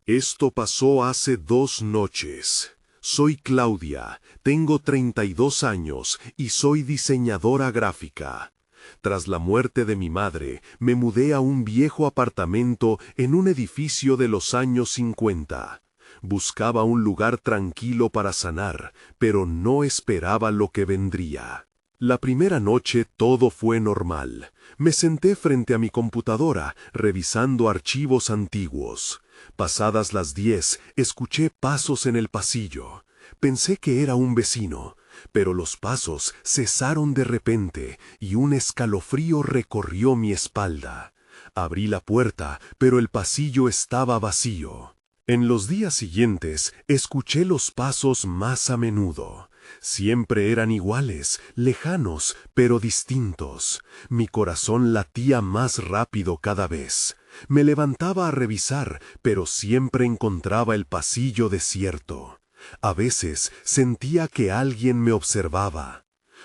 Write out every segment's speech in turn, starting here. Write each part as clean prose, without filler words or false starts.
Esto pasó hace 2 noches. Soy Claudia, tengo 32 años y soy diseñadora gráfica. Tras la muerte de mi madre, me mudé a un viejo apartamento en un edificio de los años 50. Buscaba un lugar tranquilo para sanar, pero no esperaba lo que vendría. La primera noche todo fue normal. Me senté frente a mi computadora, revisando archivos antiguos. Pasadas las 10, escuché pasos en el pasillo. Pensé que era un vecino, pero los pasos cesaron de repente y un escalofrío recorrió mi espalda. Abrí la puerta, pero el pasillo estaba vacío. En los días siguientes, escuché los pasos más a menudo. Siempre eran iguales, lejanos, pero distintos. Mi corazón latía más rápido cada vez. Me levantaba a revisar, pero siempre encontraba el pasillo desierto. A veces sentía que alguien me observaba.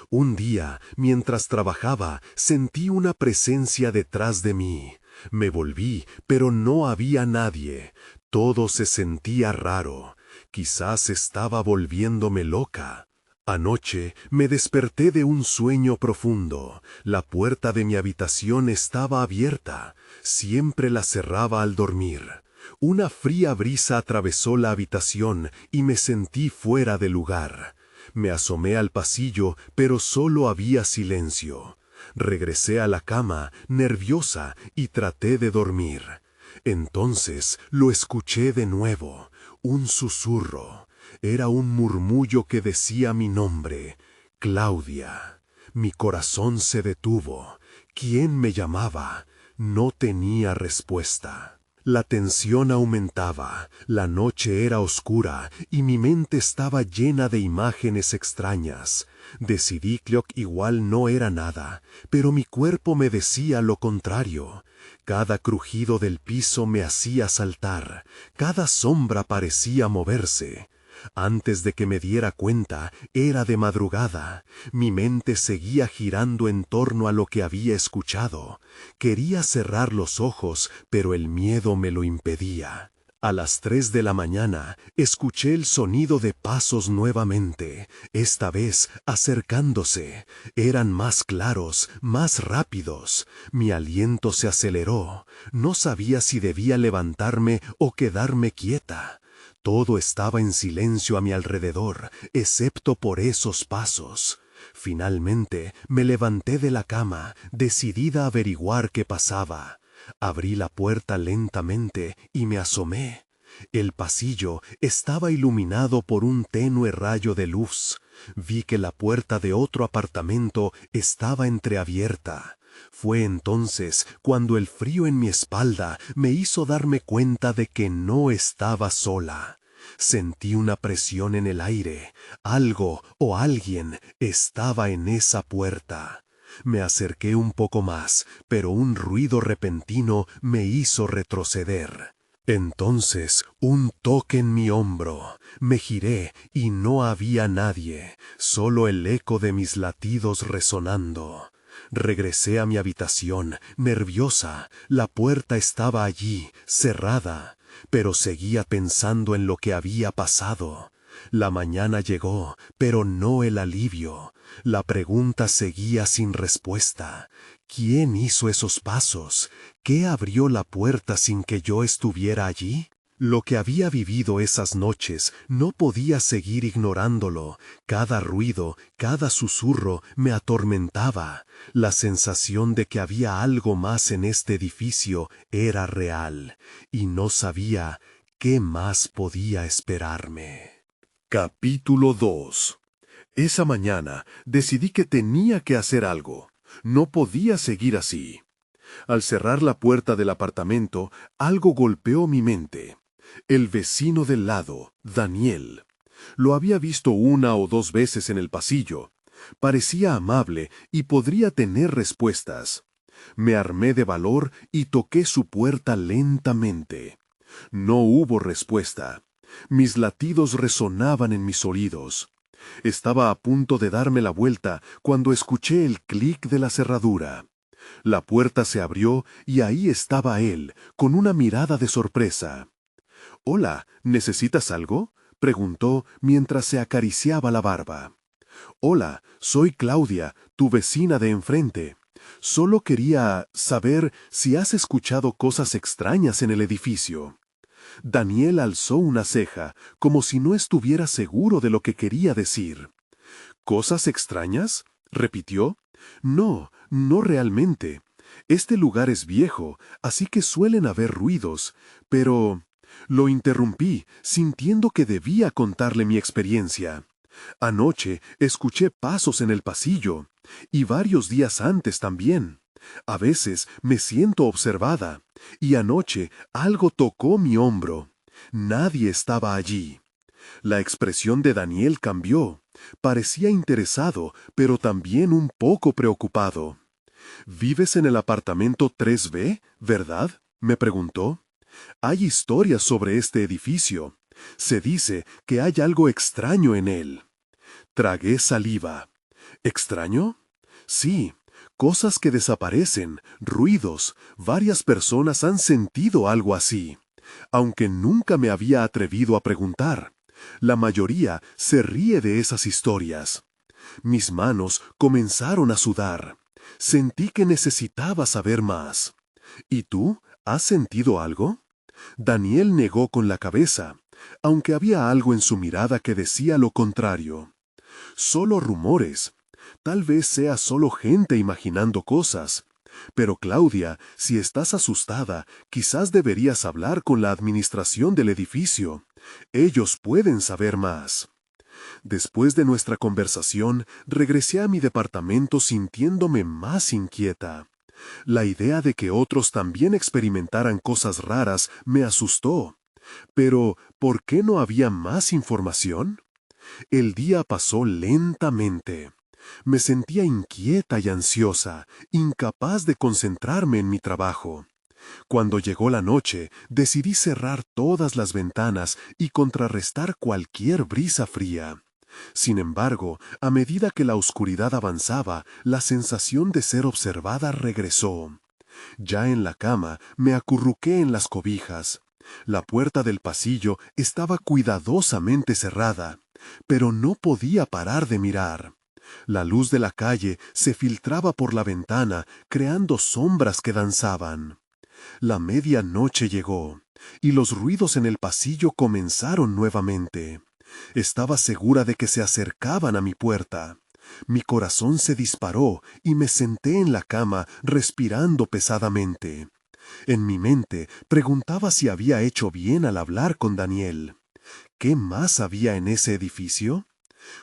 Un día, mientras trabajaba, sentí una presencia detrás de mí. Me volví, pero no había nadie. Todo se sentía raro. Quizás estaba volviéndome loca. Anoche me desperté de un sueño profundo. La puerta de mi habitación estaba abierta. Siempre la cerraba al dormir. Una fría brisa atravesó la habitación y me sentí fuera de lugar. Me asomé al pasillo, pero solo había silencio. Regresé a la cama, nerviosa, y traté de dormir. Entonces lo escuché de nuevo, un susurro. Era un murmullo que decía mi nombre, Claudia. Mi corazón se detuvo. ¿Quién me llamaba? No tenía respuesta. La tensión aumentaba, la noche era oscura y mi mente estaba llena de imágenes extrañas. Decidí que igual no era nada, pero mi cuerpo me decía lo contrario. Cada crujido del piso me hacía saltar, cada sombra parecía moverse. Antes de que me diera cuenta, era de madrugada. Mi mente seguía girando en torno a lo que había escuchado. Quería cerrar los ojos, pero el miedo me lo impedía. A las 3 de la mañana, escuché el sonido de pasos nuevamente, esta vez acercándose. Eran más claros, más rápidos. Mi aliento se aceleró. No sabía si debía levantarme o quedarme quieta. Todo estaba en silencio a mi alrededor, excepto por esos pasos. Finalmente me levanté de la cama, decidida a averiguar qué pasaba. Abrí la puerta lentamente y me asomé. El pasillo estaba iluminado por un tenue rayo de luz. Vi que la puerta de otro apartamento estaba entreabierta. Fue entonces cuando el frío en mi espalda me hizo darme cuenta de que no estaba sola. Sentí una presión en el aire. Algo o alguien estaba en esa puerta. Me acerqué un poco más, pero un ruido repentino me hizo retroceder. Entonces, un toque en mi hombro. Me giré y no había nadie, solo el eco de mis latidos resonando. Regresé a mi habitación, nerviosa. La puerta estaba allí, cerrada, pero seguía pensando en lo que había pasado. La mañana llegó, pero no el alivio. La pregunta seguía sin respuesta. ¿Quién hizo esos pasos? ¿Qué abrió la puerta sin que yo estuviera allí? Lo que había vivido esas noches no podía seguir ignorándolo. Cada ruido, cada susurro me atormentaba. La sensación de que había algo más en este edificio era real, y no sabía qué más podía esperarme. Capítulo 2. Esa mañana decidí que tenía que hacer algo. No podía seguir así. Al cerrar la puerta del apartamento, algo golpeó mi mente. El vecino del lado, Daniel. Lo había visto 1 o 2 veces en el pasillo. Parecía amable y podría tener respuestas. Me armé de valor y toqué su puerta lentamente. No hubo respuesta. Mis latidos resonaban en mis oídos. Estaba a punto de darme la vuelta cuando escuché el clic de la cerradura. La puerta se abrió y ahí estaba él, con una mirada de sorpresa. Hola, ¿necesitas algo? Preguntó mientras se acariciaba la barba. Hola, soy Claudia, tu vecina de enfrente. Solo quería saber si has escuchado cosas extrañas en el edificio. Daniel alzó una ceja, como si no estuviera seguro de lo que quería decir. ¿Cosas extrañas? ¿Repitió? No, no realmente. Este lugar es viejo, así que suelen haber ruidos, pero... Lo interrumpí, sintiendo que debía contarle mi experiencia. Anoche escuché pasos en el pasillo, y varios días antes también. A veces me siento observada, y anoche algo tocó mi hombro. Nadie estaba allí. La expresión de Daniel cambió. Parecía interesado, pero también un poco preocupado. ¿Vives en el apartamento 3B, verdad?, me preguntó. Hay historias sobre este edificio. Se dice que hay algo extraño en él. Tragué saliva. ¿Extraño? Sí, cosas que desaparecen, ruidos. Varias personas han sentido algo así, aunque nunca me había atrevido a preguntar. La mayoría se ríe de esas historias. Mis manos comenzaron a sudar. Sentí que necesitaba saber más. ¿Y tú? ¿Has sentido algo? Daniel negó con la cabeza, aunque había algo en su mirada que decía lo contrario. Solo rumores. Tal vez sea solo gente imaginando cosas. Pero Claudia, si estás asustada, quizás deberías hablar con la administración del edificio. Ellos pueden saber más. Después de nuestra conversación, regresé a mi departamento sintiéndome más inquieta. La idea de que otros también experimentaran cosas raras me asustó. Pero, ¿por qué no había más información? El día pasó lentamente. Me sentía inquieta y ansiosa, incapaz de concentrarme en mi trabajo. Cuando llegó la noche, decidí cerrar todas las ventanas y contrarrestar cualquier brisa fría. Sin embargo, a medida que la oscuridad avanzaba, la sensación de ser observada regresó. Ya en la cama, me acurruqué en las cobijas. La puerta del pasillo estaba cuidadosamente cerrada, pero no podía parar de mirar. La luz de la calle se filtraba por la ventana, creando sombras que danzaban. La medianoche llegó, y los ruidos en el pasillo comenzaron nuevamente. Estaba segura de que se acercaban a mi puerta. Mi corazón se disparó y me senté en la cama, respirando pesadamente. En mi mente preguntaba si había hecho bien al hablar con Daniel. ¿Qué más había en ese edificio?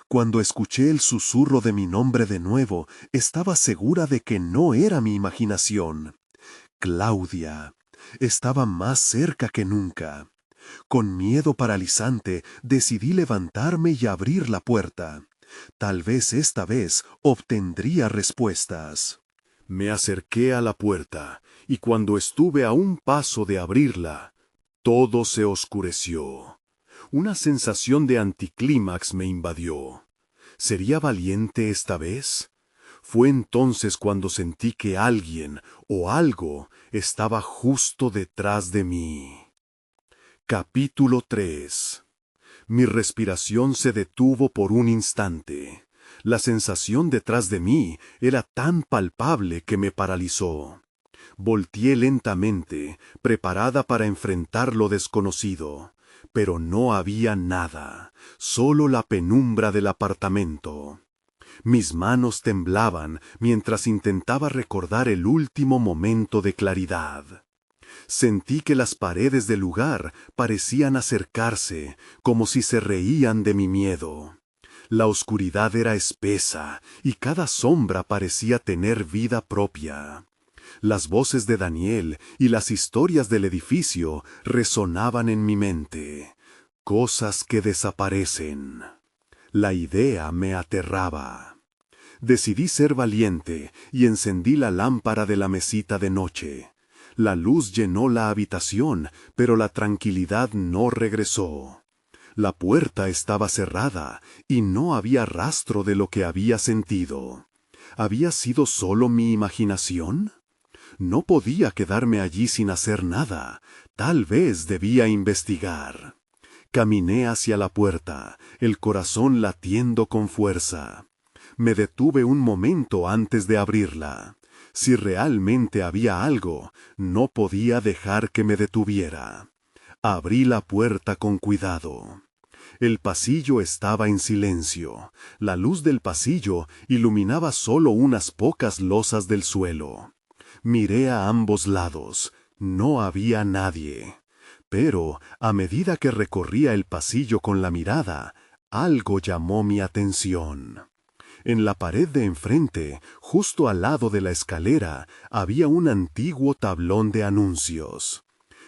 Cuando escuché el susurro de mi nombre de nuevo, estaba segura de que no era mi imaginación. Claudia. Estaba más cerca que nunca. Con miedo paralizante, decidí levantarme y abrir la puerta. Tal vez esta vez obtendría respuestas. Me acerqué a la puerta, y cuando estuve a un paso de abrirla, todo se oscureció. Una sensación de anticlímax me invadió. ¿Sería valiente esta vez? Fue entonces cuando sentí que alguien o algo estaba justo detrás de mí. Capítulo 3. Mi respiración se detuvo por un instante. La sensación detrás de mí era tan palpable que me paralizó. Volteé lentamente, preparada para enfrentar lo desconocido, pero no había nada, solo la penumbra del apartamento. Mis manos temblaban mientras intentaba recordar el último momento de claridad. Sentí que las paredes del lugar parecían acercarse, como si se reían de mi miedo. La oscuridad era espesa, y cada sombra parecía tener vida propia. Las voces de Daniel y las historias del edificio resonaban en mi mente. Cosas que desaparecen. La idea me aterraba. Decidí ser valiente y encendí la lámpara de la mesita de noche. La luz llenó la habitación, pero la tranquilidad no regresó. La puerta estaba cerrada y no había rastro de lo que había sentido. ¿Había sido solo mi imaginación? No podía quedarme allí sin hacer nada. Tal vez debía investigar. Caminé hacia la puerta, el corazón latiendo con fuerza. Me detuve un momento antes de abrirla. Si realmente había algo, no podía dejar que me detuviera. Abrí la puerta con cuidado. El pasillo estaba en silencio. La luz del pasillo iluminaba solo unas pocas losas del suelo. Miré a ambos lados. No había nadie. Pero, a medida que recorría el pasillo con la mirada, algo llamó mi atención. En la pared de enfrente, justo al lado de la escalera, había un antiguo tablón de anuncios.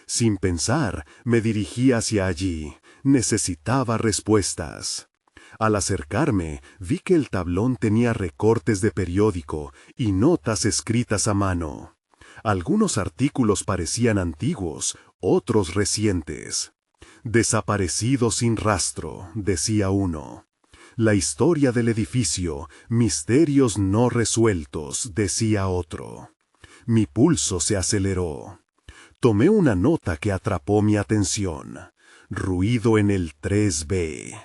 Sin pensar, me dirigí hacia allí. Necesitaba respuestas. Al acercarme, vi que el tablón tenía recortes de periódico y notas escritas a mano. Algunos artículos parecían antiguos, otros recientes. Desaparecido sin rastro, decía uno. La historia del edificio, misterios no resueltos, decía otro. Mi pulso se aceleró. Tomé una nota que atrapó mi atención. Ruido en el 3B.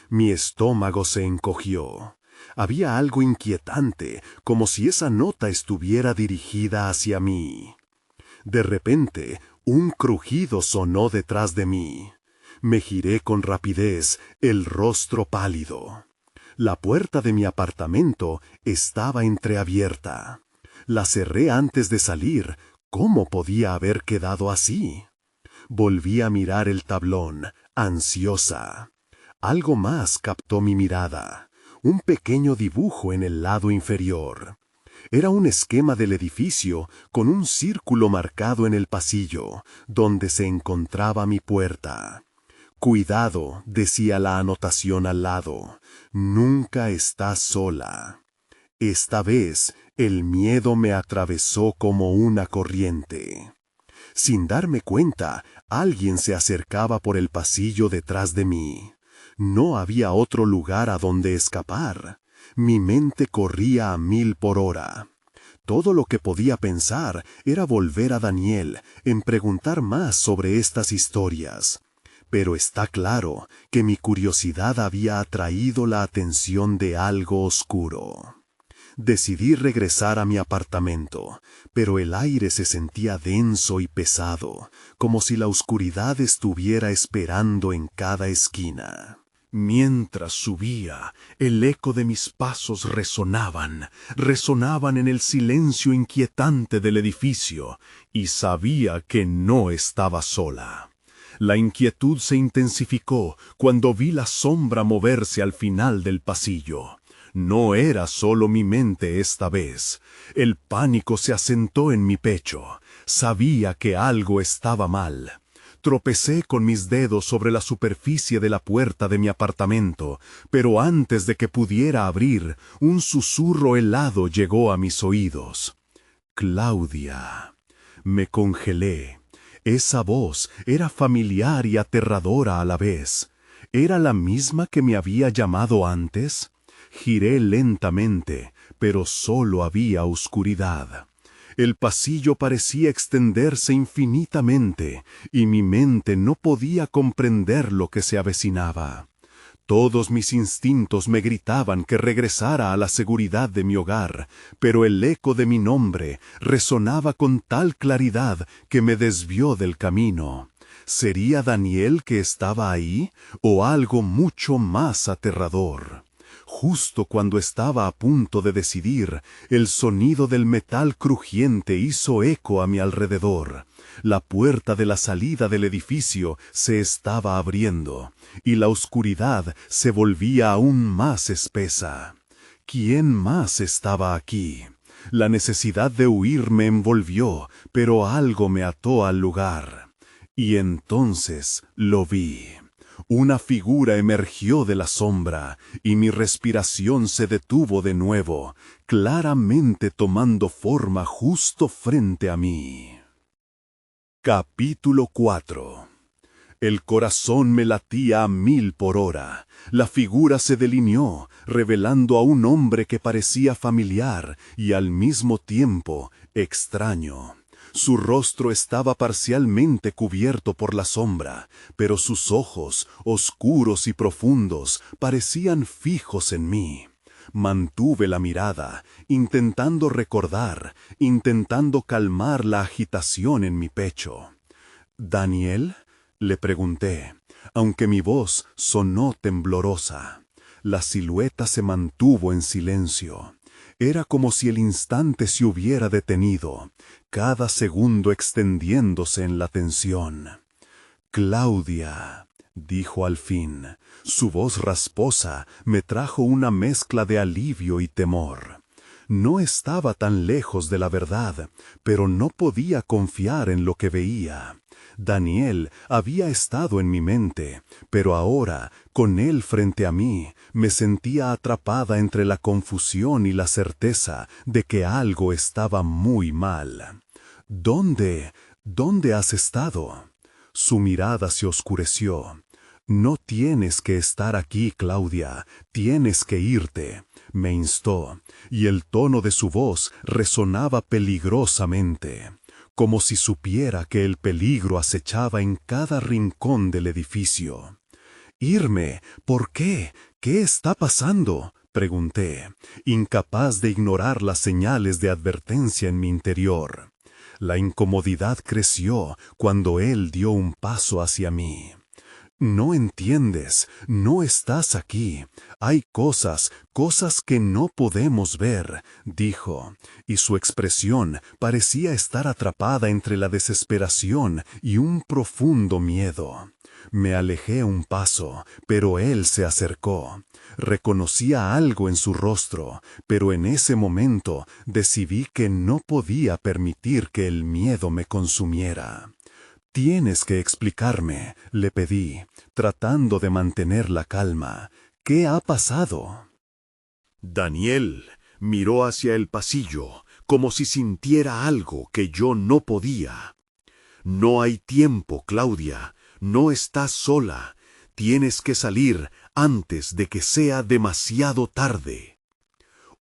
Mi estómago se encogió. Había algo inquietante, como si esa nota estuviera dirigida hacia mí. De repente, un crujido sonó detrás de mí. Me giré con rapidez, el rostro pálido. La puerta de mi apartamento estaba entreabierta. La cerré antes de salir. ¿Cómo podía haber quedado así? Volví a mirar el tablón, ansiosa. Algo más captó mi mirada. Un pequeño dibujo en el lado inferior. Era un esquema del edificio con un círculo marcado en el pasillo, donde se encontraba mi puerta. Cuidado, decía la anotación al lado. Nunca estás sola. Esta vez, el miedo me atravesó como una corriente. Sin darme cuenta, alguien se acercaba por el pasillo detrás de mí. No había otro lugar a donde escapar. Mi mente corría a 1000 por hora. Todo lo que podía pensar era volver a Daniel, en preguntar más sobre estas historias. Pero está claro que mi curiosidad había atraído la atención de algo oscuro. Decidí regresar a mi apartamento, pero el aire se sentía denso y pesado, como si la oscuridad estuviera esperando en cada esquina. Mientras subía, el eco de mis pasos resonaban en el silencio inquietante del edificio, y sabía que no estaba sola. La inquietud se intensificó cuando vi la sombra moverse al final del pasillo. No era solo mi mente esta vez. El pánico se asentó en mi pecho. Sabía que algo estaba mal. Tropecé con mis dedos sobre la superficie de la puerta de mi apartamento, pero antes de que pudiera abrir, un susurro helado llegó a mis oídos. Claudia. Me congelé. Esa voz era familiar y aterradora a la vez. ¿Era la misma que me había llamado antes? Giré lentamente, pero solo había oscuridad. El pasillo parecía extenderse infinitamente, y mi mente no podía comprender lo que se avecinaba. Todos mis instintos me gritaban que regresara a la seguridad de mi hogar, pero el eco de mi nombre resonaba con tal claridad que me desvió del camino. ¿Sería Daniel que estaba ahí, o algo mucho más aterrador? Justo cuando estaba a punto de decidir, el sonido del metal crujiente hizo eco a mi alrededor. La puerta de la salida del edificio se estaba abriendo, y la oscuridad se volvía aún más espesa. ¿Quién más estaba aquí? La necesidad de huir me envolvió, pero algo me ató al lugar. Y entonces lo vi. Una figura emergió de la sombra, y mi respiración se detuvo de nuevo, claramente tomando forma justo frente a mí. Capítulo 4. El corazón me latía a 1000 por hora. La figura se delineó, revelando a un hombre que parecía familiar y al mismo tiempo extraño. Su rostro estaba parcialmente cubierto por la sombra, pero sus ojos, oscuros y profundos, parecían fijos en mí. Mantuve la mirada, intentando recordar, intentando calmar la agitación en mi pecho. «¿Daniel?», le pregunté, aunque mi voz sonó temblorosa. La silueta se mantuvo en silencio. Era como si el instante se hubiera detenido, cada segundo extendiéndose en la tensión. «Claudia», dijo al fin. Su voz rasposa me trajo una mezcla de alivio y temor. No estaba tan lejos de la verdad, pero no podía confiar en lo que veía. Daniel había estado en mi mente, pero ahora, con él frente a mí, me sentía atrapada entre la confusión y la certeza de que algo estaba muy mal. «¿Dónde has estado?». Su mirada se oscureció. «No tienes que estar aquí, Claudia, tienes que irte», me instó, y el tono de su voz resonaba peligrosamente, como si supiera que el peligro acechaba en cada rincón del edificio. «¿Irme? ¿Por qué? ¿Qué está pasando?», pregunté, incapaz de ignorar las señales de advertencia en mi interior. La incomodidad creció cuando él dio un paso hacia mí. «No entiendes, no estás aquí. Hay cosas que no podemos ver», dijo, y su expresión parecía estar atrapada entre la desesperación y un profundo miedo. Me alejé un paso, pero él se acercó. Reconocía algo en su rostro, pero en ese momento decidí que no podía permitir que el miedo me consumiera. «Tienes que explicarme», le pedí, tratando de mantener la calma. «¿Qué ha pasado?». Daniel miró hacia el pasillo, como si sintiera algo que yo no podía. «No hay tiempo, Claudia. No estás sola. Tienes que salir antes de que sea demasiado tarde».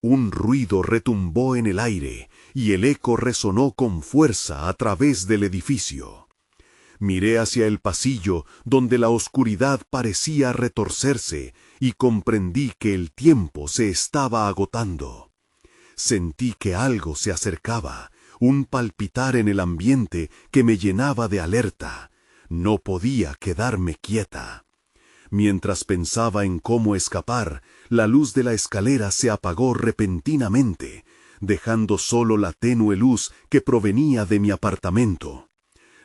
Un ruido retumbó en el aire y el eco resonó con fuerza a través del edificio. Miré hacia el pasillo donde la oscuridad parecía retorcerse y comprendí que el tiempo se estaba agotando. Sentí que algo se acercaba, un palpitar en el ambiente que me llenaba de alerta. No podía quedarme quieta. Mientras pensaba en cómo escapar, la luz de la escalera se apagó repentinamente, dejando solo la tenue luz que provenía de mi apartamento.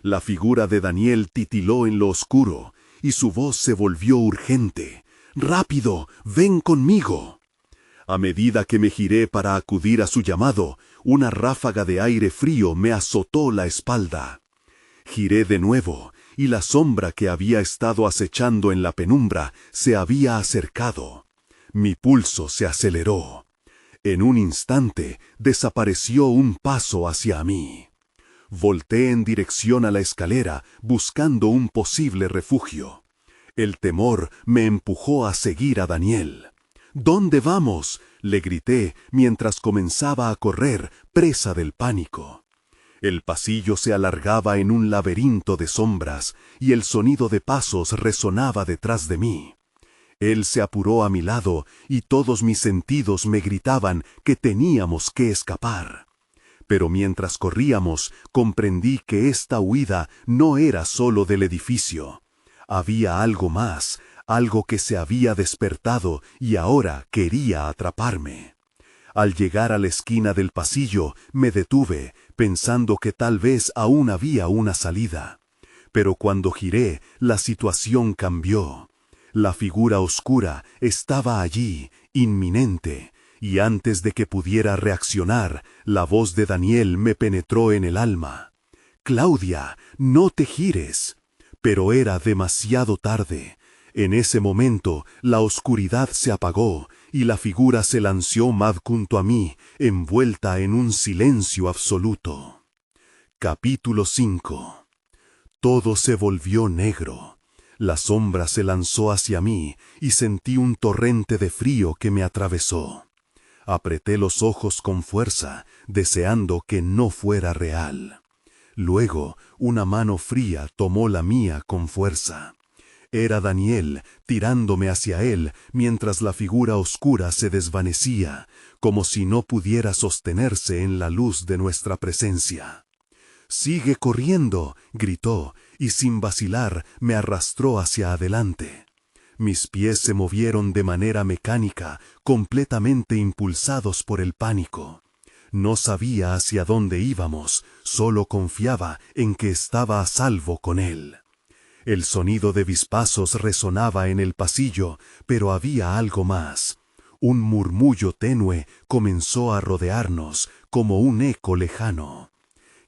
La figura de Daniel titiló en lo oscuro, y su voz se volvió urgente. «¡Rápido! ¡Ven conmigo!». A medida que me giré para acudir a su llamado, una ráfaga de aire frío me azotó la espalda. Giré de nuevo, y la sombra que había estado acechando en la penumbra se había acercado. Mi pulso se aceleró. En un instante desapareció un paso hacia mí. Volté en dirección a la escalera, buscando un posible refugio. El temor me empujó a seguir a Daniel. «¿Dónde vamos?», le grité mientras comenzaba a correr, presa del pánico. El pasillo se alargaba en un laberinto de sombras y el sonido de pasos resonaba detrás de mí. Él se apuró a mi lado y todos mis sentidos me gritaban que teníamos que escapar. Pero mientras corríamos, comprendí que esta huida no era solo del edificio. Había algo más, algo que se había despertado y ahora quería atraparme. Al llegar a la esquina del pasillo, me detuve, pensando que tal vez aún había una salida. Pero cuando giré, la situación cambió. La figura oscura estaba allí, inminente, y antes de que pudiera reaccionar, la voz de Daniel me penetró en el alma. «Claudia, no te gires». Pero era demasiado tarde. En ese momento, la oscuridad se apagó y la figura se lanzó más junto a mí, envuelta en un silencio absoluto. Capítulo 5. Todo se volvió negro. La sombra se lanzó hacia mí y sentí un torrente de frío que me atravesó. Apreté los ojos con fuerza, deseando que no fuera real. Luego, una mano fría tomó la mía con fuerza. Era Daniel, tirándome hacia él, mientras la figura oscura se desvanecía, como si no pudiera sostenerse en la luz de nuestra presencia. «¡Sigue corriendo!», gritó, y sin vacilar me arrastró hacia adelante. Mis pies se movieron de manera mecánica, completamente impulsados por el pánico. No sabía hacia dónde íbamos, solo confiaba en que estaba a salvo con él. El sonido de mis pasos resonaba en el pasillo, pero había algo más. Un murmullo tenue comenzó a rodearnos, como un eco lejano.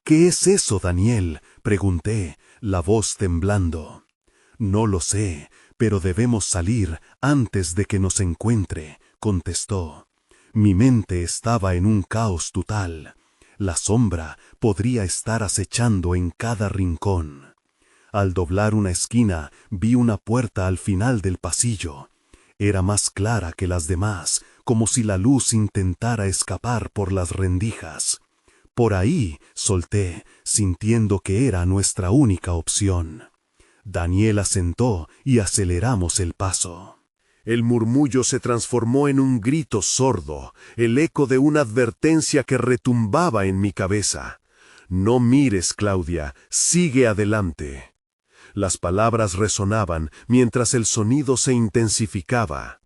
«¿Qué es eso, Daniel?», pregunté, la voz temblando. «No lo sé, pero debemos salir antes de que nos encuentre», contestó. Mi mente estaba en un caos total. La sombra podría estar acechando en cada rincón. Al doblar una esquina, vi una puerta al final del pasillo. Era más clara que las demás, como si la luz intentara escapar por las rendijas. «Por ahí», solté, sintiendo que era nuestra única opción. Daniel asentó y aceleramos el paso. El murmullo se transformó en un grito sordo, el eco de una advertencia que retumbaba en mi cabeza. «No mires, Claudia, sigue adelante». Las palabras resonaban mientras el sonido se intensificaba.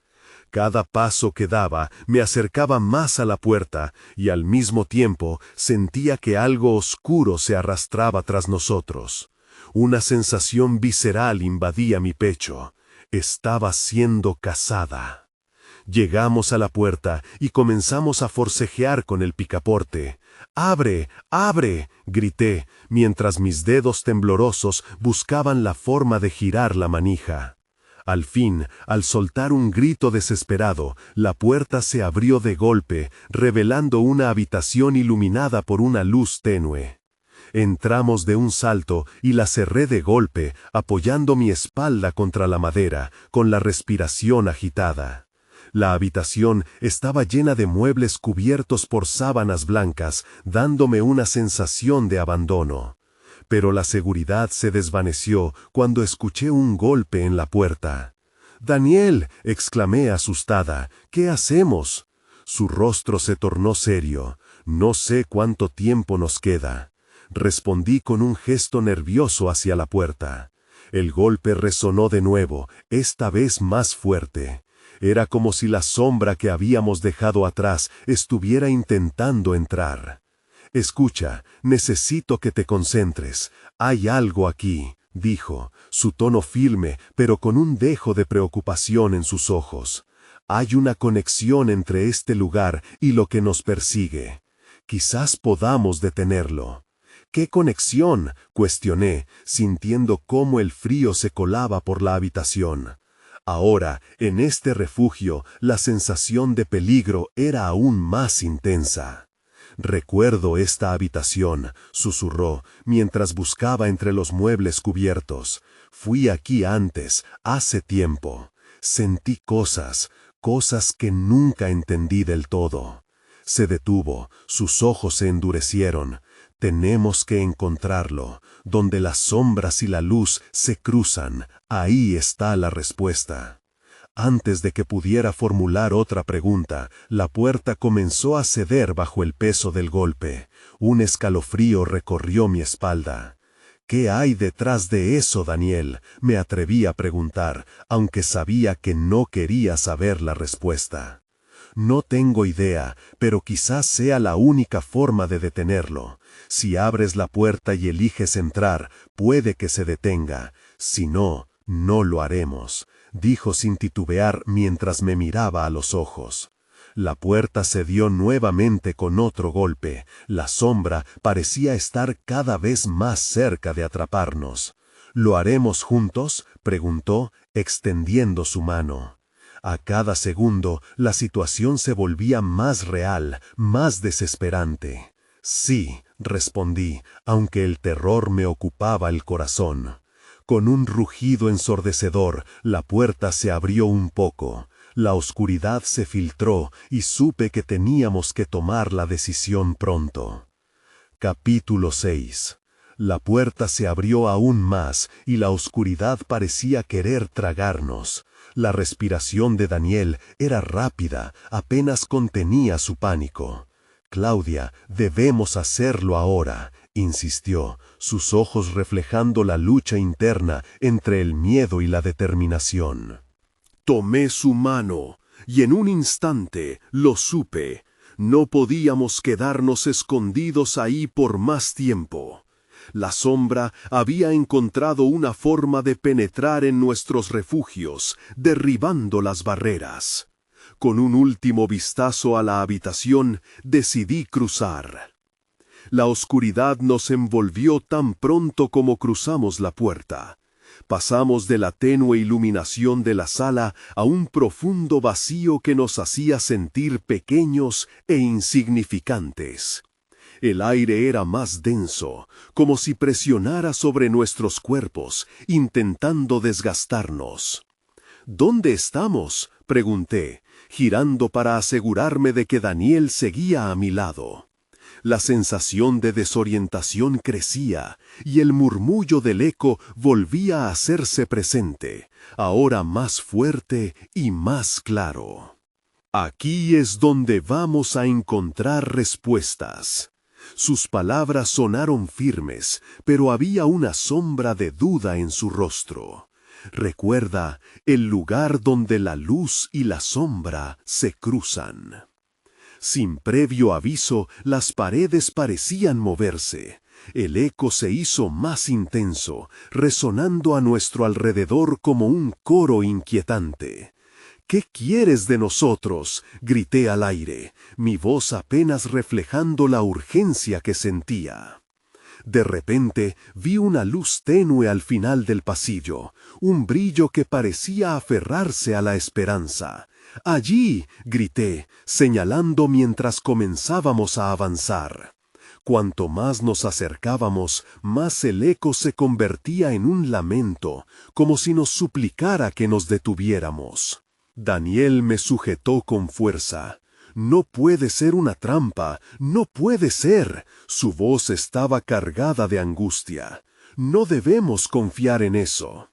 Cada paso que daba me acercaba más a la puerta y al mismo tiempo sentía que algo oscuro se arrastraba tras nosotros. Una sensación visceral invadía mi pecho. Estaba siendo cazada. Llegamos a la puerta y comenzamos a forcejear con el picaporte. «¡Abre! ¡Abre!», grité, mientras mis dedos temblorosos buscaban la forma de girar la manija. Al fin, al soltar un grito desesperado, la puerta se abrió de golpe, revelando una habitación iluminada por una luz tenue. Entramos de un salto y la cerré de golpe, apoyando mi espalda contra la madera, con la respiración agitada. La habitación estaba llena de muebles cubiertos por sábanas blancas, dándome una sensación de abandono. Pero la seguridad se desvaneció cuando escuché un golpe en la puerta. «¡Daniel!», exclamé asustada, «¿qué hacemos?». Su rostro se tornó serio. «No sé cuánto tiempo nos queda». Respondí con un gesto nervioso hacia la puerta. El golpe resonó de nuevo, esta vez más fuerte. Era como si la sombra que habíamos dejado atrás estuviera intentando entrar. «Escucha, necesito que te concentres. Hay algo aquí», dijo, su tono firme, pero con un dejo de preocupación en sus ojos. «Hay una conexión entre este lugar y lo que nos persigue. Quizás podamos detenerlo». «¿Qué conexión?», cuestioné, sintiendo cómo el frío se colaba por la habitación. Ahora, en este refugio, la sensación de peligro era aún más intensa. «Recuerdo esta habitación», susurró, mientras buscaba entre los muebles cubiertos. «Fui aquí antes, hace tiempo. Sentí cosas que nunca entendí del todo». Se detuvo, sus ojos se endurecieron. «Tenemos que encontrarlo. Donde las sombras y la luz se cruzan, ahí está la respuesta». Antes de que pudiera formular otra pregunta, la puerta comenzó a ceder bajo el peso del golpe. Un escalofrío recorrió mi espalda. «¿Qué hay detrás de eso, Daniel?», me atreví a preguntar, aunque sabía que no quería saber la respuesta. «No tengo idea, pero quizás sea la única forma de detenerlo. Si abres la puerta y eliges entrar, puede que se detenga. Si no, no lo haremos», dijo sin titubear mientras me miraba a los ojos. La puerta cedió nuevamente con otro golpe. La sombra parecía estar cada vez más cerca de atraparnos. «¿Lo haremos juntos?», preguntó, extendiendo su mano. A cada segundo, la situación se volvía más real, más desesperante. «Sí», respondí, aunque el terror me ocupaba el corazón. Con un rugido ensordecedor, la puerta se abrió un poco. La oscuridad se filtró y supe que teníamos que tomar la decisión pronto. Capítulo 6. La puerta se abrió aún más y la oscuridad parecía querer tragarnos. La respiración de Daniel era rápida, apenas contenía su pánico. «Claudia, debemos hacerlo ahora», insistió, sus ojos reflejando la lucha interna entre el miedo y la determinación. Tomé su mano, y en un instante lo supe. No podíamos quedarnos escondidos ahí por más tiempo. La sombra había encontrado una forma de penetrar en nuestros refugios, derribando las barreras. Con un último vistazo a la habitación, decidí cruzar. La oscuridad nos envolvió tan pronto como cruzamos la puerta. Pasamos de la tenue iluminación de la sala a un profundo vacío que nos hacía sentir pequeños e insignificantes. El aire era más denso, como si presionara sobre nuestros cuerpos, intentando desgastarnos. «¿Dónde estamos?», pregunté, girando para asegurarme de que Daniel seguía a mi lado. La sensación de desorientación crecía, y el murmullo del eco volvía a hacerse presente, ahora más fuerte y más claro. «Aquí es donde vamos a encontrar respuestas». Sus palabras sonaron firmes, pero había una sombra de duda en su rostro. «Recuerda, el lugar donde la luz y la sombra se cruzan». Sin previo aviso, las paredes parecían moverse. El eco se hizo más intenso, resonando a nuestro alrededor como un coro inquietante. «¿Qué quieres de nosotros?», grité al aire, mi voz apenas reflejando la urgencia que sentía. De repente vi una luz tenue al final del pasillo, un brillo que parecía aferrarse a la esperanza. «¡Allí!», grité, señalando mientras comenzábamos a avanzar. Cuanto más nos acercábamos, más el eco se convertía en un lamento, como si nos suplicara que nos detuviéramos. Daniel me sujetó con fuerza. «No puede ser una trampa, no puede ser». Su voz estaba cargada de angustia. «No debemos confiar en eso».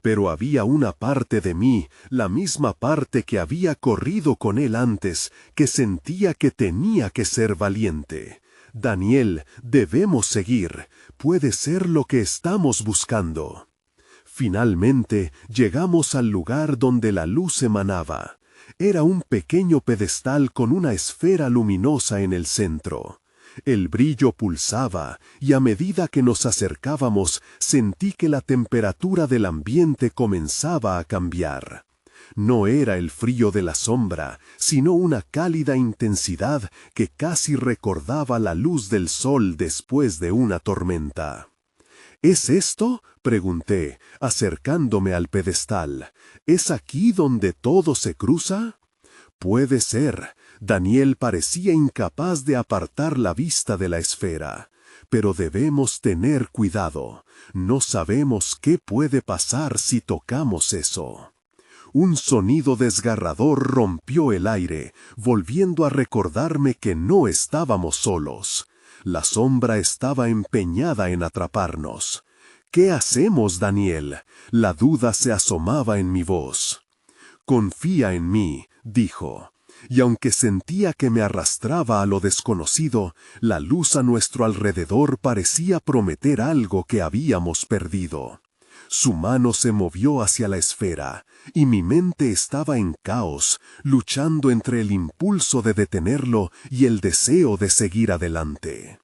Pero había una parte de mí, la misma parte que había corrido con él antes, que sentía que tenía que ser valiente. «Daniel, debemos seguir. Puede ser lo que estamos buscando». Finalmente llegamos al lugar donde la luz emanaba. Era un pequeño pedestal con una esfera luminosa en el centro. El brillo pulsaba, y a medida que nos acercábamos, sentí que la temperatura del ambiente comenzaba a cambiar. No era el frío de la sombra, sino una cálida intensidad que casi recordaba la luz del sol después de una tormenta. «¿Es esto?», pregunté, acercándome al pedestal. «¿Es aquí donde todo se cruza?». «Puede ser». Daniel parecía incapaz de apartar la vista de la esfera. «Pero debemos tener cuidado. No sabemos qué puede pasar si tocamos eso». Un sonido desgarrador rompió el aire, volviendo a recordarme que no estábamos solos. La sombra estaba empeñada en atraparnos. «¿Qué hacemos, Daniel?». La duda se asomaba en mi voz. «Confía en mí», dijo. Y aunque sentía que me arrastraba a lo desconocido, la luz a nuestro alrededor parecía prometer algo que habíamos perdido. Su mano se movió hacia la esfera, y mi mente estaba en caos, luchando entre el impulso de detenerlo y el deseo de seguir adelante.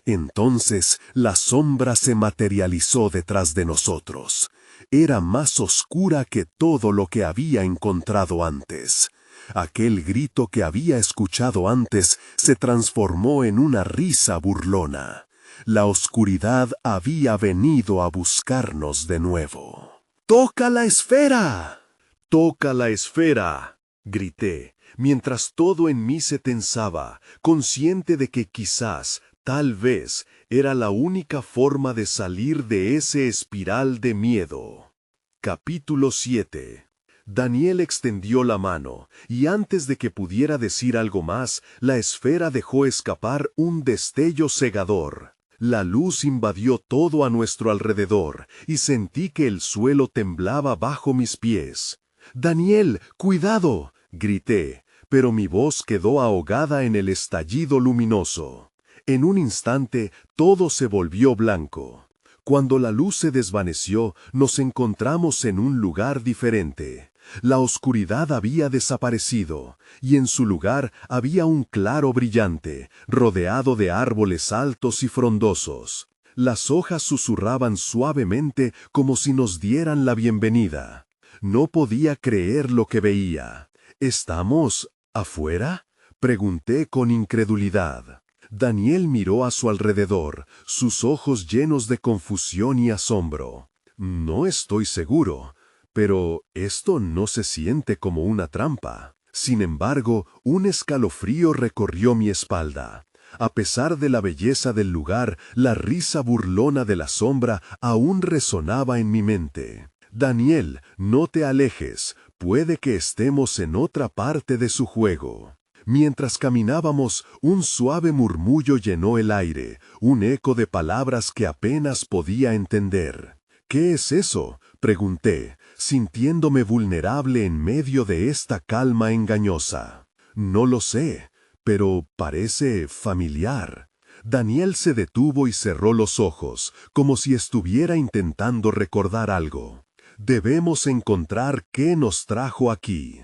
Entonces la sombra se materializó detrás de nosotros. Era más oscura que todo lo que había encontrado antes. Aquel grito que había escuchado antes se transformó en una risa burlona. La oscuridad había venido a buscarnos de nuevo. «¡Toca la esfera!». «¡Toca la esfera!», grité, mientras todo en mí se tensaba, consciente de que quizás, tal vez, Era la única forma de salir de ese espiral de miedo. Capítulo 7. Daniel extendió la mano, y antes de que pudiera decir algo más, la esfera dejó escapar un destello cegador. La luz invadió todo a nuestro alrededor, y sentí que el suelo temblaba bajo mis pies. «¡Daniel, cuidado!», grité, pero mi voz quedó ahogada en el estallido luminoso. En un instante, todo se volvió blanco. Cuando la luz se desvaneció, nos encontramos en un lugar diferente. La oscuridad había desaparecido, y en su lugar había un claro brillante, rodeado de árboles altos y frondosos. Las hojas susurraban suavemente como si nos dieran la bienvenida. No podía creer lo que veía. ¿Estamos afuera?, pregunté con incredulidad. Daniel miró a su alrededor, sus ojos llenos de confusión y asombro. «No estoy seguro, pero esto no se siente como una trampa». Sin embargo, un escalofrío recorrió mi espalda. A pesar de la belleza del lugar, la risa burlona de la sombra aún resonaba en mi mente. «Daniel, no te alejes, puede que estemos en otra parte de su juego». Mientras caminábamos, un suave murmullo llenó el aire, un eco de palabras que apenas podía entender. «¿Qué es eso?», pregunté, sintiéndome vulnerable en medio de esta calma engañosa. «No lo sé, pero parece familiar». Daniel se detuvo y cerró los ojos, como si estuviera intentando recordar algo. «Debemos encontrar qué nos trajo aquí».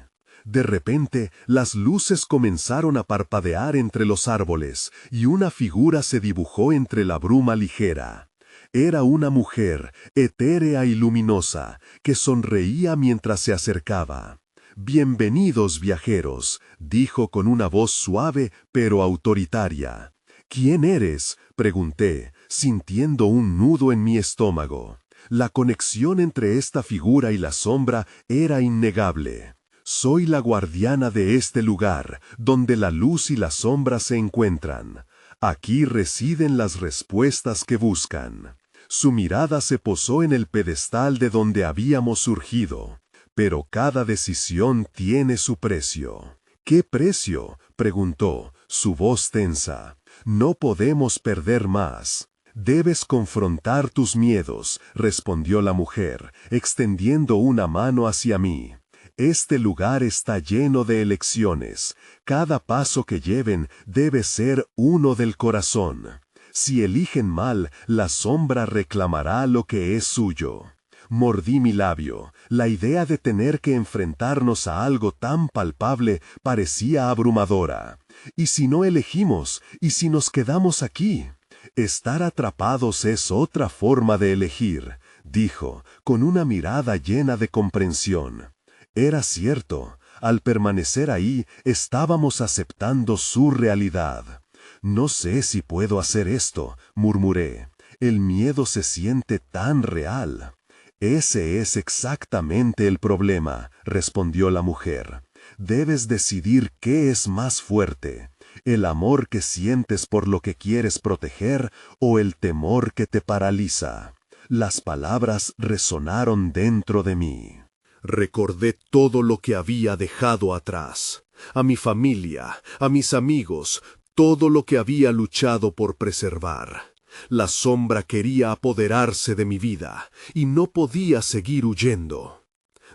De repente, las luces comenzaron a parpadear entre los árboles, y una figura se dibujó entre la bruma ligera. Era una mujer, etérea y luminosa, que sonreía mientras se acercaba. «Bienvenidos, viajeros», dijo con una voz suave pero autoritaria. «¿Quién eres?», pregunté, sintiendo un nudo en mi estómago. La conexión entre esta figura y la sombra era innegable. «Soy la guardiana de este lugar, donde la luz y la sombra se encuentran. Aquí residen las respuestas que buscan». Su mirada se posó en el pedestal de donde habíamos surgido. «Pero cada decisión tiene su precio». «¿Qué precio?», preguntó, su voz tensa. «No podemos perder más». «Debes confrontar tus miedos», respondió la mujer, extendiendo una mano hacia mí. «Este lugar está lleno de elecciones. Cada paso que lleven debe ser uno del corazón. Si eligen mal, la sombra reclamará lo que es suyo». Mordí mi labio. La idea de tener que enfrentarnos a algo tan palpable parecía abrumadora. ¿Y si no elegimos? ¿Y si nos quedamos aquí? «Estar atrapados es otra forma de elegir», dijo, con una mirada llena de comprensión. Era cierto, al permanecer ahí estábamos aceptando su realidad. «No sé si puedo hacer esto», murmuré. «El miedo se siente tan real». «Ese es exactamente el problema», respondió la mujer. «Debes decidir qué es más fuerte, el amor que sientes por lo que quieres proteger o el temor que te paraliza». Las palabras resonaron dentro de mí. Recordé todo lo que había dejado atrás, a mi familia, a mis amigos, todo lo que había luchado por preservar. La sombra quería apoderarse de mi vida, y no podía seguir huyendo.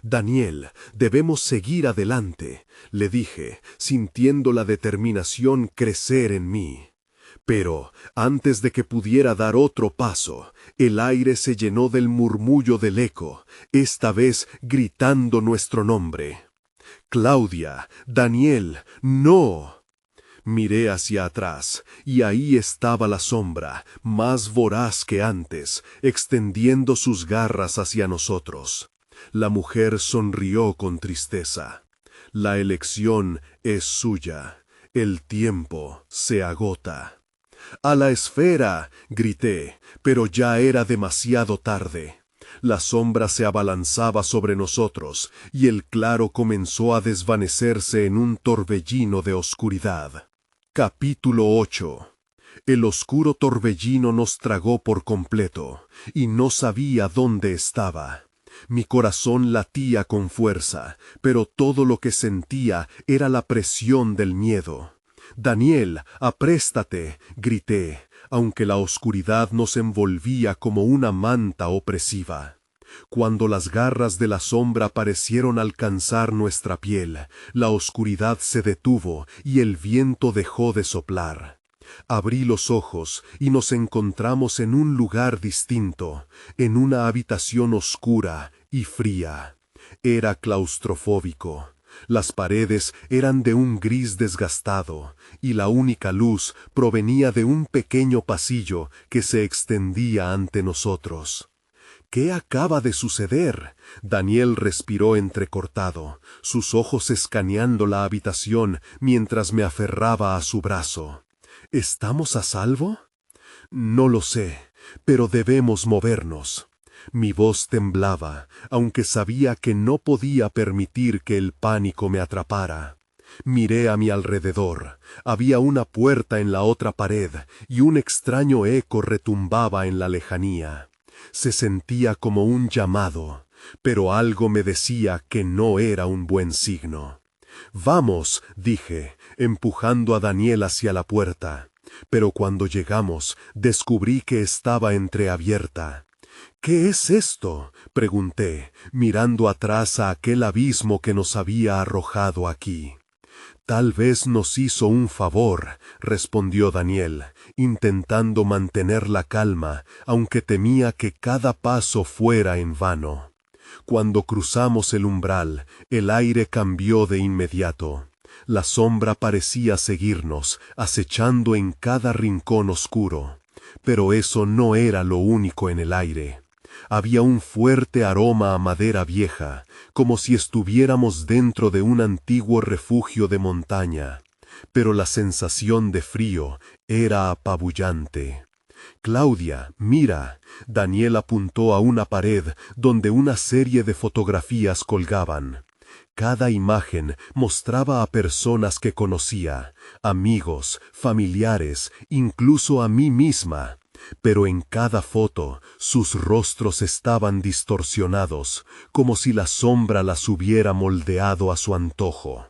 «Daniel, debemos seguir adelante», le dije, sintiendo la determinación crecer en mí. Pero, antes de que pudiera dar otro paso, el aire se llenó del murmullo del eco, esta vez gritando nuestro nombre. «Claudia, Daniel, no». Miré hacia atrás, y ahí estaba la sombra, más voraz que antes, extendiendo sus garras hacia nosotros. La mujer sonrió con tristeza. «La elección es suya. El tiempo se agota». «¡A la esfera!», grité, pero ya era demasiado tarde. La sombra se abalanzaba sobre nosotros, y el claro comenzó a desvanecerse en un torbellino de oscuridad. Capítulo 8. El oscuro torbellino nos tragó por completo, y no sabía dónde estaba. Mi corazón latía con fuerza, pero todo lo que sentía era la presión del miedo. «Daniel, apréstate», grité, aunque la oscuridad nos envolvía como una manta opresiva. Cuando las garras de la sombra parecieron alcanzar nuestra piel, la oscuridad se detuvo y el viento dejó de soplar. Abrí los ojos y nos encontramos en un lugar distinto, en una habitación oscura y fría. Era claustrofóbico. Las paredes eran de un gris desgastado, y la única luz provenía de un pequeño pasillo que se extendía ante nosotros. «¿Qué acaba de suceder?», Daniel respiró entrecortado, sus ojos escaneando la habitación mientras me aferraba a su brazo. «¿Estamos a salvo?». «No lo sé, pero debemos movernos». Mi voz temblaba, aunque sabía que no podía permitir que el pánico me atrapara. Miré a mi alrededor. Había una puerta en la otra pared, y un extraño eco retumbaba en la lejanía. Se sentía como un llamado, pero algo me decía que no era un buen signo. «Vamos», dije, empujando a Daniel hacia la puerta. Pero cuando llegamos, descubrí que estaba entreabierta. «¿Qué es esto?», pregunté, mirando atrás a aquel abismo que nos había arrojado aquí. «Tal vez nos hizo un favor», respondió Daniel, intentando mantener la calma, aunque temía que cada paso fuera en vano. Cuando cruzamos el umbral, el aire cambió de inmediato. La sombra parecía seguirnos, acechando en cada rincón oscuro. Pero eso no era lo único en el aire. Había un fuerte aroma a madera vieja, como si estuviéramos dentro de un antiguo refugio de montaña. Pero la sensación de frío era apabullante. «Claudia, mira», Daniel apuntó a una pared donde una serie de fotografías colgaban. Cada imagen mostraba a personas que conocía, amigos, familiares, incluso a mí misma. Pero en cada foto sus rostros estaban distorsionados, como si la sombra las hubiera moldeado a su antojo.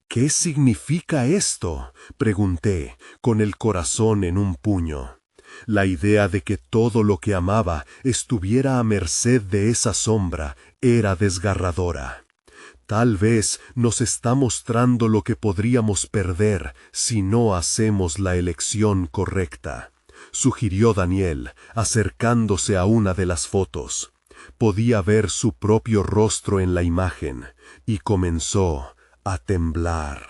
«¿Qué significa esto?», pregunté, con el corazón en un puño. La idea de que todo lo que amaba estuviera a merced de esa sombra era desgarradora. «Tal vez nos está mostrando lo que podríamos perder si no hacemos la elección correcta», sugirió Daniel, acercándose a una de las fotos. Podía ver su propio rostro en la imagen, y comenzó a temblar.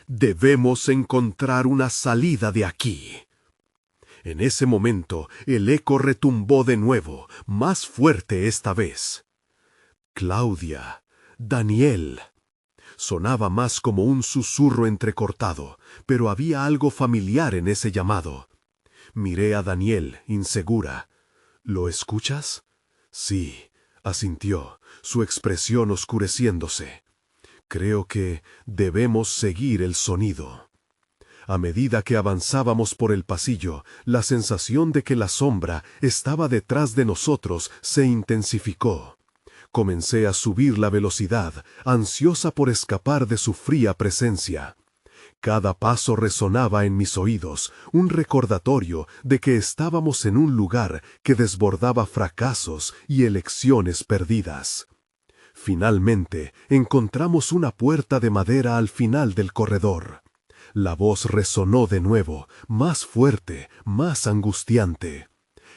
«Debemos encontrar una salida de aquí». En ese momento, el eco retumbó de nuevo, más fuerte esta vez. «Claudia, Daniel». Sonaba más como un susurro entrecortado, pero había algo familiar en ese llamado. Miré a Daniel, insegura. «¿Lo escuchas?». «Sí», asintió, su expresión oscureciéndose. «Creo que debemos seguir el sonido». A medida que avanzábamos por el pasillo, la sensación de que la sombra estaba detrás de nosotros se intensificó. Comencé a subir la velocidad, ansiosa por escapar de su fría presencia. Cada paso resonaba en mis oídos, un recordatorio de que estábamos en un lugar que desbordaba fracasos y elecciones perdidas. Finalmente, encontramos una puerta de madera al final del corredor. La voz resonó de nuevo, más fuerte, más angustiante.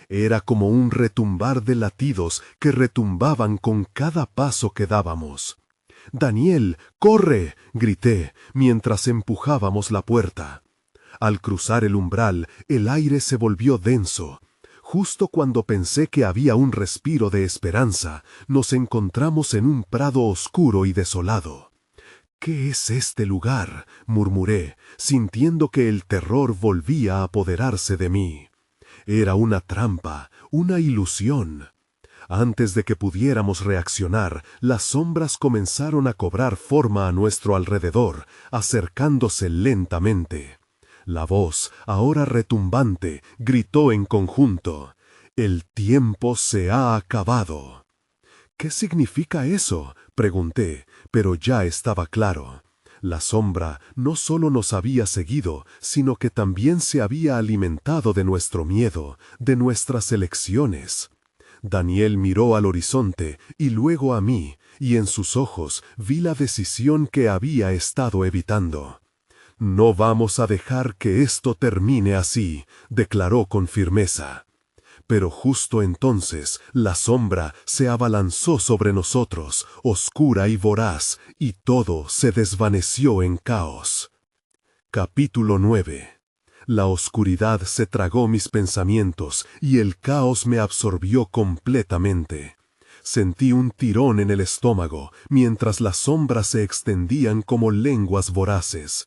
Era como un retumbar de latidos que retumbaban con cada paso que dábamos. «Daniel, corre», grité, mientras empujábamos la puerta. Al cruzar el umbral, el aire se volvió denso. Justo cuando pensé que había un respiro de esperanza, nos encontramos en un prado oscuro y desolado. «¿Qué es este lugar?», murmuré, sintiendo que el terror volvía a apoderarse de mí. Era una trampa, una ilusión. Antes de que pudiéramos reaccionar, las sombras comenzaron a cobrar forma a nuestro alrededor, acercándose lentamente. La voz, ahora retumbante, gritó en conjunto: «El tiempo se ha acabado». «¿Qué significa eso?», pregunté, pero ya estaba claro. La sombra no solo nos había seguido, sino que también se había alimentado de nuestro miedo, de nuestras elecciones. Daniel miró al horizonte y luego a mí, y en sus ojos vi la decisión que había estado evitando. «No vamos a dejar que esto termine así», declaró con firmeza. Pero justo entonces la sombra se abalanzó sobre nosotros, oscura y voraz, y todo se desvaneció en caos. Capítulo 9. La oscuridad se tragó mis pensamientos y el caos me absorbió completamente. Sentí un tirón en el estómago mientras las sombras se extendían como lenguas voraces.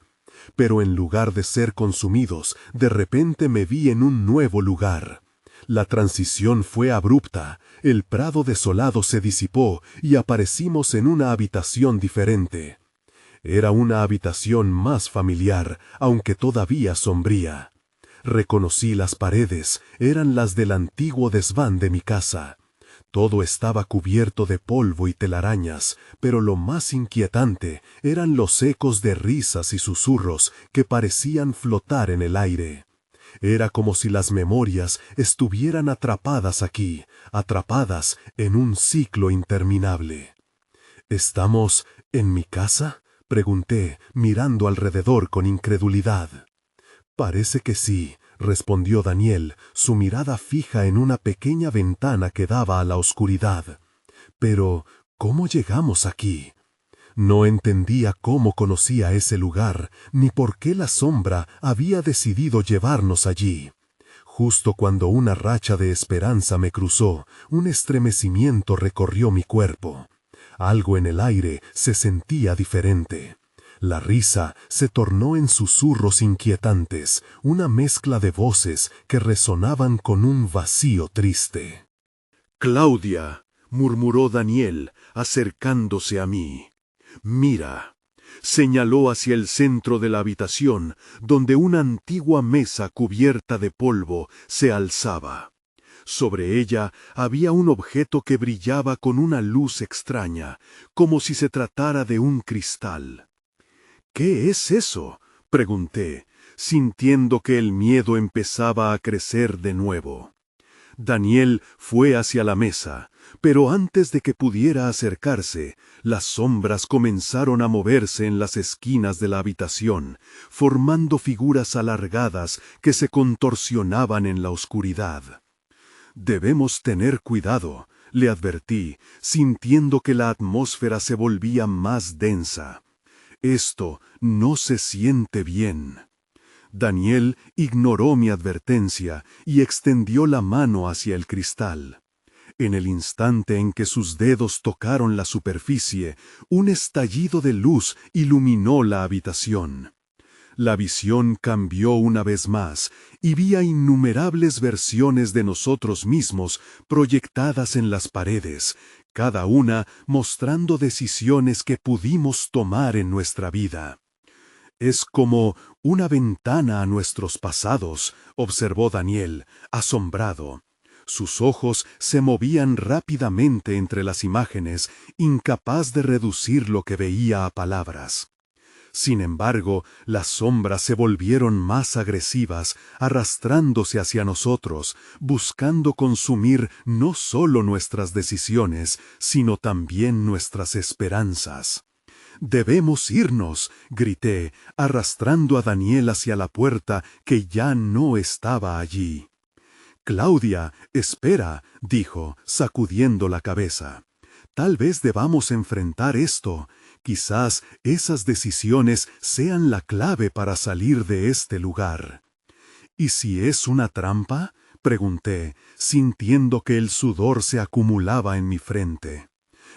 Pero en lugar de ser consumidos, de repente me vi en un nuevo lugar. La transición fue abrupta, el prado desolado se disipó y aparecimos en una habitación diferente. Era una habitación más familiar, aunque todavía sombría. Reconocí las paredes, eran las del antiguo desván de mi casa. Todo estaba cubierto de polvo y telarañas, pero lo más inquietante eran los ecos de risas y susurros que parecían flotar en el aire. Era como si las memorias estuvieran atrapadas aquí, atrapadas en un ciclo interminable. «¿Estamos en mi casa?», pregunté, mirando alrededor con incredulidad. «Parece que sí», respondió Daniel, su mirada fija en una pequeña ventana que daba a la oscuridad. «Pero, ¿cómo llegamos aquí?». No entendía cómo conocía ese lugar, ni por qué la sombra había decidido llevarnos allí. Justo cuando una racha de esperanza me cruzó, un estremecimiento recorrió mi cuerpo. Algo en el aire se sentía diferente. La risa se tornó en susurros inquietantes, una mezcla de voces que resonaban con un vacío triste. «Claudia», murmuró Daniel, acercándose a mí. «Mira», señaló hacia el centro de la habitación, donde una antigua mesa cubierta de polvo se alzaba. Sobre ella había un objeto que brillaba con una luz extraña, como si se tratara de un cristal. «¿Qué es eso?», pregunté, sintiendo que el miedo empezaba a crecer de nuevo. Daniel fue hacia la mesa, pero antes de que pudiera acercarse, las sombras comenzaron a moverse en las esquinas de la habitación, formando figuras alargadas que se contorsionaban en la oscuridad. «Debemos tener cuidado», le advertí, sintiendo que la atmósfera se volvía más densa. «Esto no se siente bien». Daniel ignoró mi advertencia y extendió la mano hacia el cristal. En el instante en que sus dedos tocaron la superficie, un estallido de luz iluminó la habitación. La visión cambió una vez más y vi a innumerables versiones de nosotros mismos proyectadas en las paredes, cada una mostrando decisiones que pudimos tomar en nuestra vida. «Es como una ventana a nuestros pasados», observó Daniel, asombrado. Sus ojos se movían rápidamente entre las imágenes, incapaz de reducir lo que veía a palabras. Sin embargo, las sombras se volvieron más agresivas, arrastrándose hacia nosotros, buscando consumir no solo nuestras decisiones, sino también nuestras esperanzas. «Debemos irnos», grité, arrastrando a Daniel hacia la puerta que ya no estaba allí. «Claudia, espera», dijo, sacudiendo la cabeza. «Tal vez debamos enfrentar esto. Quizás esas decisiones sean la clave para salir de este lugar». «¿Y si es una trampa?», pregunté, sintiendo que el sudor se acumulaba en mi frente.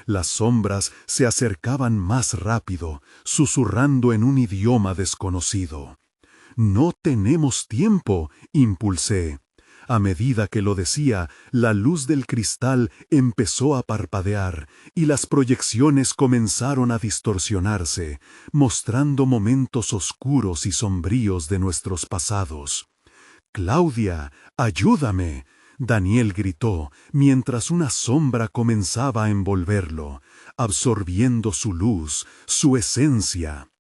Las sombras se acercaban más rápido, susurrando en un idioma desconocido. «No tenemos tiempo», impulsé. A medida que lo decía, la luz del cristal empezó a parpadear y las proyecciones comenzaron a distorsionarse, mostrando momentos oscuros y sombríos de nuestros pasados. «Claudia, ayúdame», Daniel gritó, mientras una sombra comenzaba a envolverlo, absorbiendo su luz, su esencia.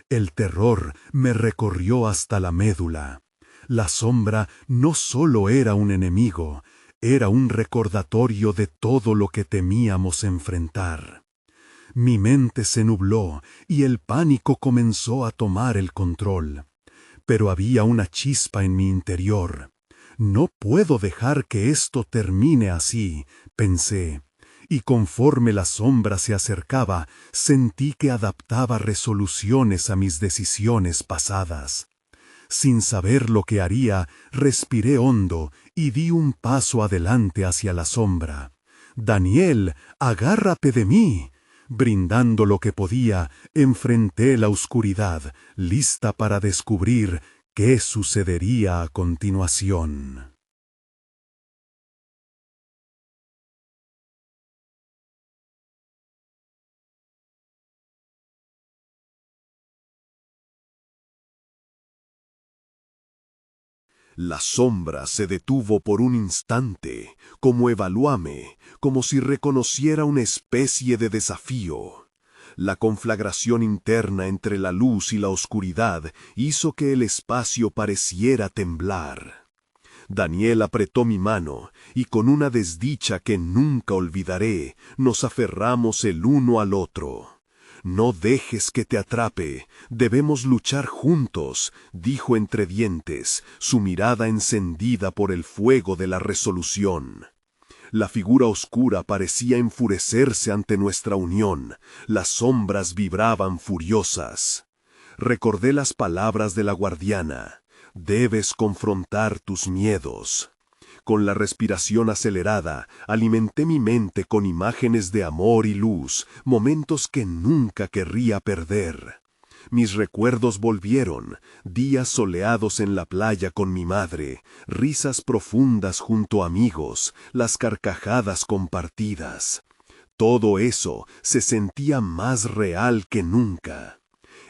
El terror me recorrió hasta la médula. La sombra no solo era un enemigo, era un recordatorio de todo lo que temíamos enfrentar. Mi mente se nubló y el pánico comenzó a tomar el control. Pero había una chispa en mi interior. «No puedo dejar que esto termine así», pensé, y conforme la sombra se acercaba, sentí que adaptaba resoluciones a mis decisiones pasadas. Sin saber lo que haría, respiré hondo y di un paso adelante hacia la sombra. «Daniel, agárrate de mí». Brindando lo que podía, enfrenté la oscuridad, lista para descubrir qué sucedería a continuación. La sombra se detuvo por un instante, como evaluáme, como si reconociera una especie de desafío. La conflagración interna entre la luz y la oscuridad hizo que el espacio pareciera temblar. Daniel apretó mi mano, y con una desdicha que nunca olvidaré, nos aferramos el uno al otro. «No dejes que te atrape, debemos luchar juntos», dijo entre dientes, su mirada encendida por el fuego de la resolución. La figura oscura parecía enfurecerse ante nuestra unión, las sombras vibraban furiosas. Recordé las palabras de la guardiana: «Debes confrontar tus miedos». Con la respiración acelerada, alimenté mi mente con imágenes de amor y luz, momentos que nunca querría perder. Mis recuerdos volvieron, días soleados en la playa con mi madre, risas profundas junto a amigos, las carcajadas compartidas. Todo eso se sentía más real que nunca.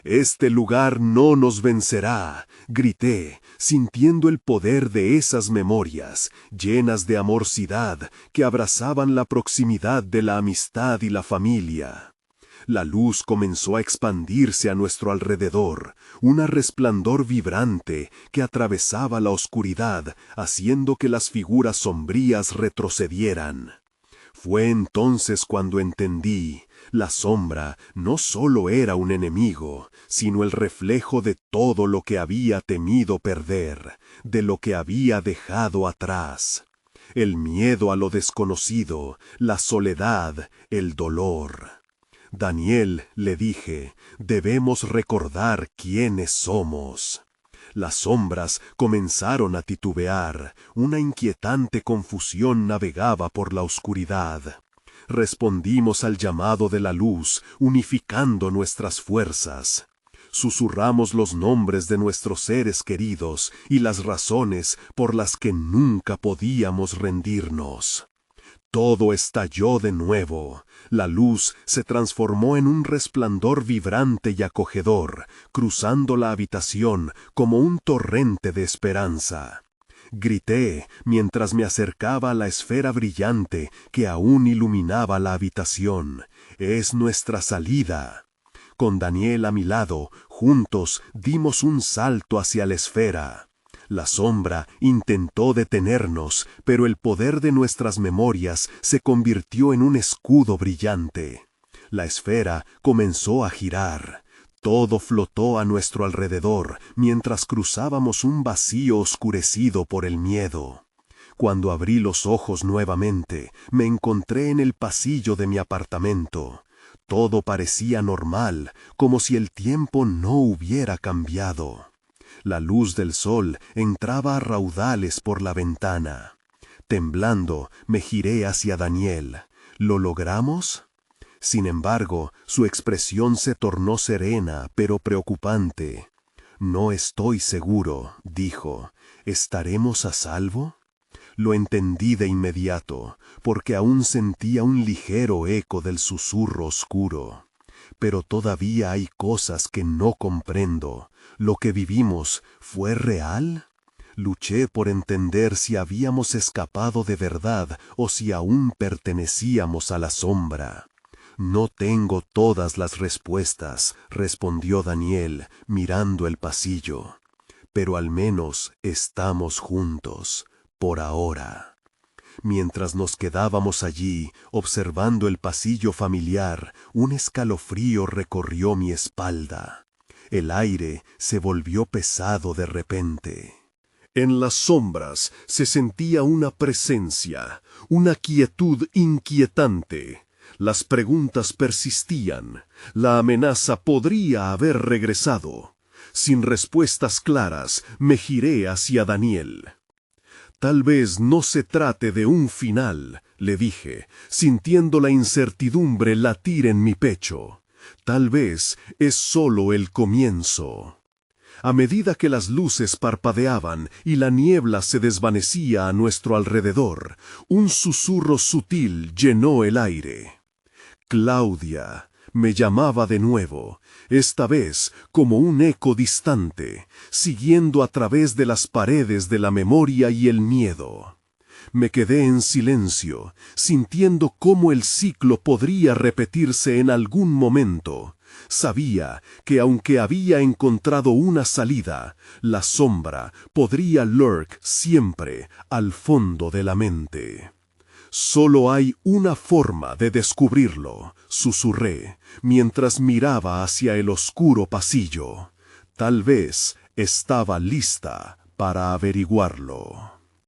«Este lugar no nos vencerá», grité, sintiendo el poder de esas memorias, llenas de amorosidad, que abrazaban la proximidad de la amistad y la familia. La luz comenzó a expandirse a nuestro alrededor, un resplandor vibrante que atravesaba la oscuridad, haciendo que las figuras sombrías retrocedieran. Fue entonces cuando entendí: la sombra no solo era un enemigo, sino el reflejo de todo lo que había temido perder, de lo que había dejado atrás. El miedo a lo desconocido, la soledad, el dolor. «Daniel», le dije, «debemos recordar quiénes somos». Las sombras comenzaron a titubear, una inquietante confusión navegaba por la oscuridad. Respondimos al llamado de la luz, unificando nuestras fuerzas. Susurramos los nombres de nuestros seres queridos y las razones por las que nunca podíamos rendirnos. Todo estalló de nuevo. La luz se transformó en un resplandor vibrante y acogedor, cruzando la habitación como un torrente de esperanza. Grité mientras me acercaba a la esfera brillante que aún iluminaba la habitación. «Es nuestra salida». Con Daniel a mi lado, juntos dimos un salto hacia la esfera. La sombra intentó detenernos, pero el poder de nuestras memorias se convirtió en un escudo brillante. La esfera comenzó a girar. Todo flotó a nuestro alrededor, mientras cruzábamos un vacío oscurecido por el miedo. Cuando abrí los ojos nuevamente, me encontré en el pasillo de mi apartamento. Todo parecía normal, como si el tiempo no hubiera cambiado. La luz del sol entraba a raudales por la ventana. Temblando, me giré hacia Daniel. ¿Lo logramos? Sin embargo, su expresión se tornó serena, pero preocupante. «No estoy seguro», dijo. «¿Estaremos a salvo?» Lo entendí de inmediato, porque aún sentía un ligero eco del susurro oscuro. Pero todavía hay cosas que no comprendo. ¿Lo que vivimos fue real? Luché por entender si habíamos escapado de verdad o si aún pertenecíamos a la sombra. No tengo todas las respuestas, respondió Daniel, mirando el pasillo. Pero al menos estamos juntos, por ahora. Mientras nos quedábamos allí, observando el pasillo familiar, un escalofrío recorrió mi espalda. El aire se volvió pesado de repente. En las sombras se sentía una presencia, una quietud inquietante. Las preguntas persistían. La amenaza podría haber regresado. Sin respuestas claras, me giré hacia Daniel. Tal vez no se trate de un final, le dije, sintiendo la incertidumbre latir en mi pecho. Tal vez es solo el comienzo. A medida que las luces parpadeaban y la niebla se desvanecía a nuestro alrededor, un susurro sutil llenó el aire. Claudia me llamaba de nuevo, esta vez como un eco distante, siguiendo a través de las paredes de la memoria y el miedo. Me quedé en silencio, sintiendo cómo el ciclo podría repetirse en algún momento. Sabía que aunque había encontrado una salida, la sombra podría lurk siempre al fondo de la mente. Solo hay una forma de descubrirlo, susurré, mientras miraba hacia el oscuro pasillo. Tal vez estaba lista para averiguarlo.